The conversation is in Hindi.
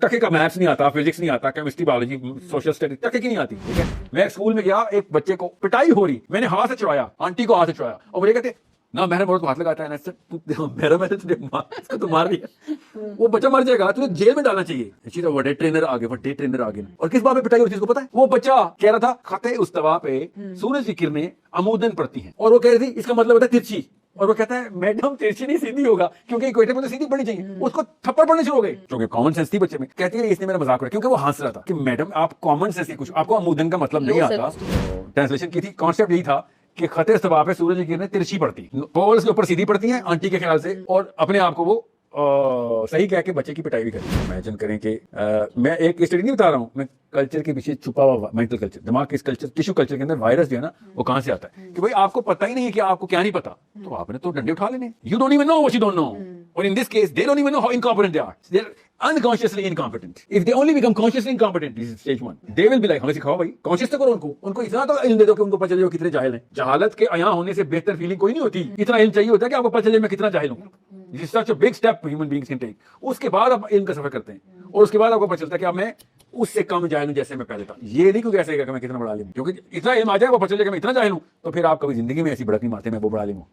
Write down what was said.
टके का मैथ्स नहीं आता, फिजिक्स नहीं आता, केमिस्ट्री, बायोलॉजी, सोशल स्टडीज टके की नहीं आती, ठीक है। मैं स्कूल में गया, एक बच्चे को पिटाई हो रही, मैंने हाथ से छुड़ाया, आंटी को हाथ से छुड़ाया, और मुझे कहते ना मेरा बहुत हाथ लगाता है ना, मेरा मैंने तुझे इसको तो मार दिया, वो बच्चा मर जाएगा, तुझे जेल में डालना चाहिए। इसी तरह बड़े ट्रेनर आगे, बड़े ट्रेनर आगे। और किस बात पे पिटाई होती है इसको पता है? वो बच्चा कह रहा था खते उस तवा पे सूरज की किरणें अमूदन पड़ती हैं, और वो कह रही थी इसका मतलब होता है तिरछी, और वो कहता है मैडम तिरछी नहीं सीधी होगा, क्योंकि इक्वेटर में तो सीधी पड़नी चाहिए। उसको थप्पड़ पड़ने शुरू हो गए, क्योंकि कॉमन सेंस थी बच्चे में। कहती है इसने मेरा मजाक उड़ाया, क्योंकि वो हंस रहा था कि मैडम आप कॉमन सेंस की कुछ, आपको अमूदन का मतलब नहीं आता। ट्रांसलेशन की थी, कॉन्सेप्ट यही था कि खते सबाब पे सूरज की किरणें तिरछी पड़ती, पोल्स के ऊपर सीधी पड़ती हैं आंटी के ख्याल से, और अपने आप को वो सही कह के बच्चे की पिटाई भी करती है। इमेजिन करें कि मैं एक स्टडी नहीं बता रहा हूँ, मैं कल्चर के पीछे छुपा हुआ मेंटल कल्चर, दिमाग के इस कल्चर, टिश्यू कल्चर के अंदर वायरस जो है ना, वो कहां से आता है कि भाई आपको पता ही नहीं है कि आपको क्या नहीं पता, तो आपने तो डंडे उठा लेने। You don't even know what you don't know, और in this case they don't even know how incompetent they are, they are unconsciously incompetent. If they only become consciously incompetent, this is stage 1. They will be like, हमें सिखाओ भाई, कॉन्शियस तो करो उनको इतना तो इल्म दे दो कि उनको पता चले वो कितने जाहिल हैं। जहालत के अयां होने से बेहतर फीलिंग कोई नहीं होती, इतना इल्म चाहिए होता है कि आपको पता चले मैं कितना जाहिल हूँ। This is such a big step human beings can take. उसके बाद आप इल्म का सफर करते हैं, और उसके बाद आपको पता चलता है कि अब मैं उससे कम जाहिल हूं जैसे मैं पहले था। ये नहीं क्योंकि ऐसे कि मैं कितना बड़ा आलिम हूं, क्योंकि इतना इल्म आ जाए वो पता चले कि मैं इतना जाहिल हूं, तो फिर आप कभी जिंदगी में ऐसी भड़क नहीं मारते मैं वो बड़ा आलिम हूं।